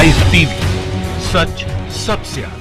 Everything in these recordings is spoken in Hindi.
लाइव टीवी, सच सबसे आगे।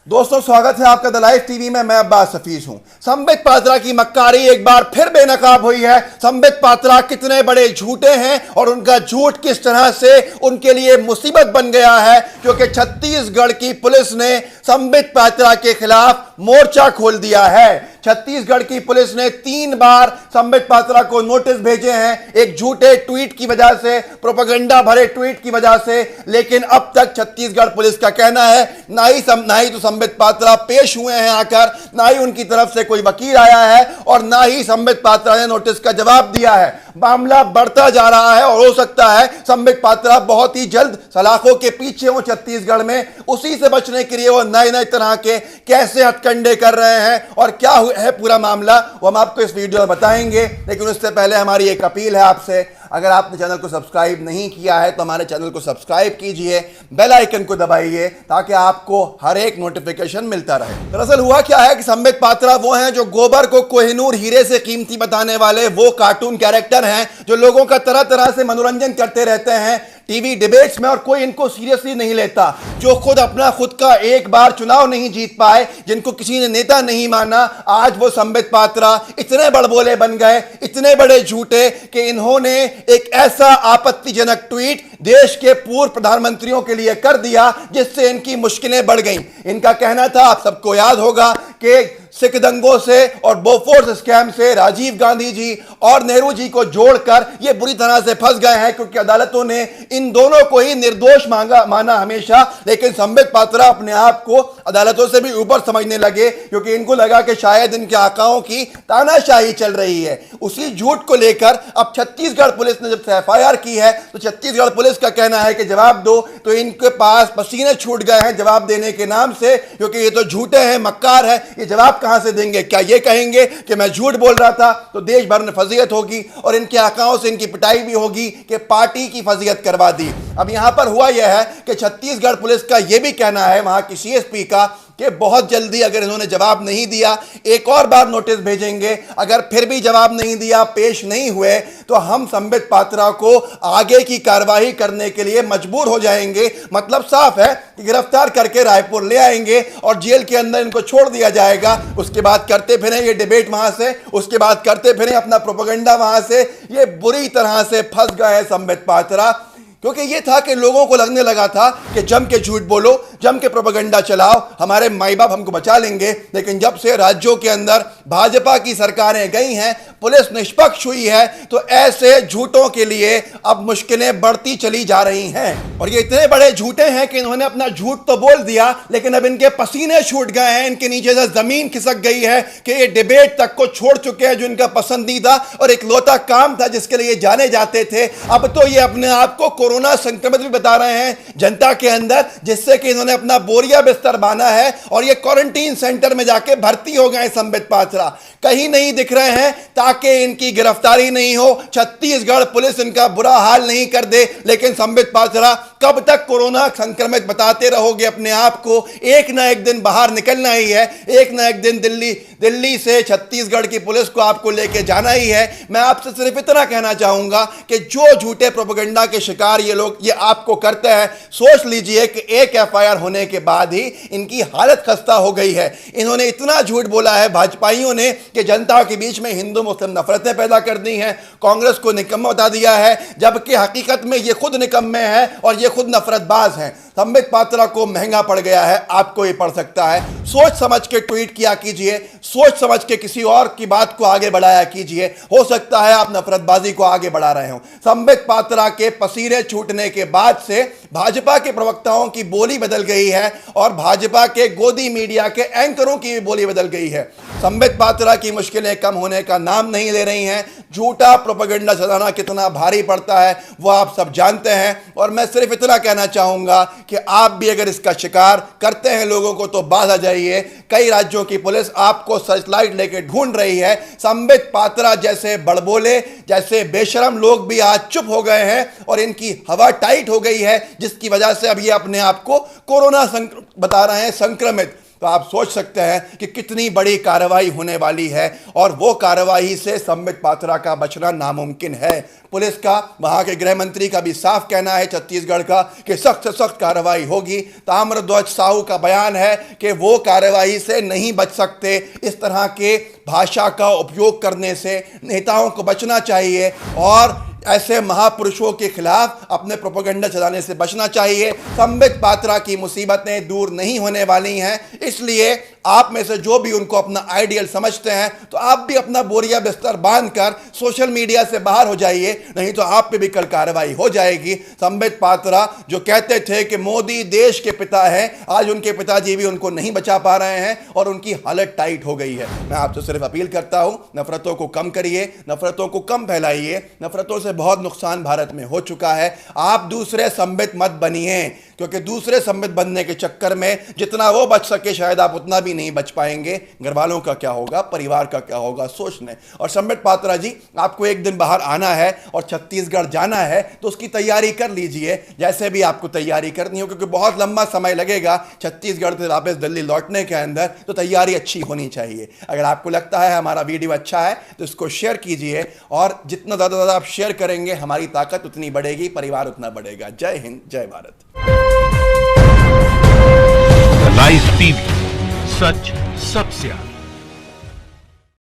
दोस्तों, स्वागत है आपका द लाइव टीवी में। मैं अब्बास हफीज हूं। संबित पात्रा की मक्कारी एक बार फिर बेनकाब हुई है। संबित पात्रा कितने बड़े झूठे हैं और उनका झूठ किस तरह से उनके लिए मुसीबत बन गया है, क्योंकि छत्तीसगढ़ की पुलिस ने संबित पात्रा के खिलाफ मोर्चा खोल दिया है। छत्तीसगढ़ की पुलिस ने 3 बार संबित पात्रा को नोटिस भेजे हैं, एक झूठे ट्वीट की वजह से, प्रोपेगेंडा भरे ट्वीट की वजह से। लेकिन अब तक छत्तीसगढ़ पुलिस का कहना है ना ही तो संबित पात्रा पेश हुए हैं आकर, ना ही उनकी तरफ से कोई वकील आया है और ना ही संबित पात्रा ने नोटिस का जवाब दिया है। मामला बढ़ता जा रहा है और हो सकता है संबित पात्रा बहुत ही जल्द सलाखों के पीछे हो छत्तीसगढ़ में। उसी से बचने के लिए वो नए नए तरह के कैसे हथकंडे कर रहे हैं और क्या है पूरा मामला, वो हम आपको इस वीडियो में बताएंगे। लेकिन उससे पहले हमारी एक अपील है आपसे, अगर आपने चैनल को सब्सक्राइब नहीं किया है तो हमारे चैनल को सब्सक्राइब कीजिए, बेल आइकन को दबाइए ताकि आपको हर एक नोटिफिकेशन मिलता रहे। दरअसल हुआ क्या है कि संबित पात्रा वो हैं जो गोबर को कोहिनूर हीरे से कीमती बताने वाले वो कार्टून कैरेक्टर हैं जो लोगों का तरह तरह से मनोरंजन करते रहते हैं टीवी डिबेट्स में और कोई इनको सीरियसली नहीं लेता। जो खुद का एक बार चुनाव नहीं जीत पाए, जिनको किसी ने नेता नहीं माना, आज वो संबित पात्रा इतने बड़बोले बन गए, इतने बड़े झूठे कि इन्होंने एक ऐसा आपत्तिजनक ट्वीट देश के पूर्व प्रधानमंत्रियों के लिए कर दिया जिससे इनकी मुश्किलें बढ़ गईं। इनका कहना था, आप सबको याद होगा, कि सिख दंगों से और बोफोर्स स्कैम से राजीव गांधी जी और नेहरू जी को जोड़कर ये बुरी तरह से फंस गए हैं, क्योंकि अदालतों ने इन दोनों को ही निर्दोष माना हमेशा। लेकिन संबित पात्रा अपने आप को अदालतों से भी ऊपर समझने लगे, क्योंकि इनको लगा कि शायद इनके आकाओं की तानाशाही चल रही है। उसी झूठ को लेकर अब छत्तीसगढ़ पुलिस ने जब एफआईआर की है तो छत्तीसगढ़ पुलिस का कहना है कि जवाब दो, तो इनके पास पसीने छूट गए हैं जवाब देने के नाम से, क्योंकि ये तो झूठे हैं, मक्कार है। ये जवाब कहां से देंगे? क्या ये कहेंगे कि मैं झूठ बोल रहा था तो देश भर में फजीयत होगी और इनके आकाओं से इनकी पिटाई भी होगी कि पार्टी की फजीयत करवा दी। अब यहां पर हुआ यह है कि छत्तीसगढ़ पुलिस का यह भी कहना है, वहां की सीएसपी का, कि बहुत जल्दी अगर इन्होंने जवाब नहीं दिया एक और बार नोटिस भेजेंगे। अगर फिर भी जवाब नहीं दिया, पेश नहीं हुए, तो हम संबित पात्रा को आगे की कार्रवाई करने के लिए मजबूर हो जाएंगे। मतलब साफ है कि गिरफ्तार करके रायपुर ले आएंगे और जेल के अंदर इनको छोड़ दिया जाएगा। उसके बाद करते फिरें ये डिबेट वहां से, उसके बाद करते फिरें अपना प्रोपेगेंडा वहां से। ये बुरी तरह से फंस गए हैं संबित पात्रा, क्योंकि ये था कि लोगों को लगने लगा था कि जम के झूठ बोलो, जम के प्रोपेगेंडा चलाओ, हमारे माई बाप हमको बचा लेंगे। लेकिन जब से राज्यों के अंदर भाजपा की सरकारें गई हैं, पुलिस निष्पक्ष हुई है, तो ऐसे झूठों के लिए अब मुश्किलें बढ़ती चली जा रही हैं। और ये इतने बड़े झूठे हैं कि इन्होंने अपना झूठ तो बोल दिया, लेकिन अब इनके पसीने छूट गए हैं, इनके नीचे से जमीन खिसक गई है कि ये डिबेट तक को छोड़ चुके हैं, जो इनका पसंदीदा और इकलौता काम था जिसके लिए जाने जाते थे। अब तो ये अपने आप को कोरोना संक्रमित भी बता रहे हैं जनता के अंदर, जिससे कि इन्होंने अपना बोरिया बिस्तर बांधा है और ये क्वारंटीन सेंटर में जाके भर्ती हो गए। संबित पात्रा कहीं नहीं दिख रहे हैं ताकि इनकी गिरफ्तारी नहीं हो, छत्तीसगढ़ पुलिस इनका बुरा हाल नहीं कर दे। लेकिन संबित पात्रा कब तक कोरोना संक्रमित बताते रहोगे अपने आप को? एक ना एक दिन बाहर निकलना ही है, एक ना एक दिन दिल्ली से छत्तीसगढ़ की पुलिस को आपको लेके जाना ही है। मैं आपसे सिर्फ इतना कहना चाहूंगा कि जो झूठे प्रोपेगेंडा के शिकार ये लोग ये आपको करते हैं, सोच लीजिए कि एक एफआईआर होने के बाद ही इनकी हालत खस्ता हो गई है। इन्होंने इतना झूठ बोला है भाजपाइयों ने कि जनता के बीच में हिंदू मुस्लिम नफरतें पैदा कर दी हैं, कांग्रेस को निकम्मा बता दिया है, जबकि हकीकत में ये खुद निकम्मे हैं और ये खुद नफरतबाज हैं। संबित पात्रा को महंगा पड़ गया है, आपको ये पड़ सकता है। सोच समझ के ट्वीट किया कीजिए, सोच समझ के किसी और की बात को आगे बढ़ाया कीजिए। हो सकता है आप नफरतबाजी को आगे बढ़ा रहे हो। संबित पात्रा के पसीने छूटने के बाद से भाजपा के प्रवक्ताओं की बोली बदल गई है और भाजपा के गोदी मीडिया के एंकरों की भी बोली बदल गई है। संबित पात्रा की मुश्किलें कम होने का नाम नहीं ले रही हैं। झूठा प्रोपेगेंडा चलाना कितना भारी पड़ता है वो आप सब जानते हैं। और मैं सिर्फ इतना कहना चाहूंगा कि आप भी अगर इसका शिकार करते हैं लोगों को तो बाहर आ जाइए। कई राज्यों की पुलिस आपको सर्चलाइट लेके ढूंढ रही है। संबित पात्रा जैसे बड़बोले, जैसे बेशरम लोग भी आज चुप हो गए हैं और इनकी हवा टाइट हो गई है, जिसकी वजह से अब ये अपने आप को कोरोना बता रहे हैं संक्रमित। तो आप सोच सकते हैं कि कितनी बड़ी कार्रवाई होने वाली है, और वो कार्रवाई से संबित पात्रा का बचना नामुमकिन है। पुलिस का, वहां के गृह मंत्री का भी साफ कहना है छत्तीसगढ़ का कि सख्त से सख्त कार्रवाई होगी। ताम्रध्वज साहू का बयान है कि वो कार्रवाई से नहीं बच सकते। इस तरह के भाषा का उपयोग करने से नेताओं को बचना चाहिए और ऐसे महापुरुषों के खिलाफ अपने प्रोपेगेंडा चलाने से बचना चाहिए। संबित पात्रा की मुसीबतें दूर नहीं होने वाली हैं, इसलिए आप में से जो भी उनको अपना आइडियल समझते हैं तो आप भी अपना बोरिया बिस्तर बांधकर सोशल मीडिया से बाहर हो जाइए, नहीं तो आप पे भी कल कार्रवाई हो जाएगी। संबित पात्रा जो कहते थे कि मोदी देश के पिता हैं, आज उनके पिताजी भी उनको नहीं बचा पा रहे हैं और उनकी हालत टाइट हो गई है। मैं आपसे सिर्फ अपील करता हूं, नफरतों को कम करिए, नफरतों को कम फैलाइए। नफरतों से बहुत नुकसान भारत में हो चुका है। आप दूसरे संबित मत बनिए, क्योंकि दूसरे संबित बनने के चक्कर में जितना वो बच सके शायद आप उतना भी नहीं बच पाएंगे। घर वालों का क्या होगा, परिवार का क्या होगा, सोचने। और संबित पात्रा जी, आपको एक दिन बाहर आना है और छत्तीसगढ़ जाना है तो उसकी तैयारी कर लीजिए, जैसे भी आपको तैयारी करनी हो, क्योंकि बहुत लंबा समय लगेगा छत्तीसगढ़ से वापस दिल्ली लौटने के अंदर, तो तैयारी अच्छी होनी चाहिए। अगर आपको लगता है हमारा वीडियो अच्छा है तो इसको शेयर कीजिए, और जितना ज़्यादा आप शेयर करेंगे हमारी ताकत उतनी बढ़ेगी, परिवार उतना बढ़ेगा। जय हिंद, जय भारत। लाइव टीवी, सच सबसे आगे।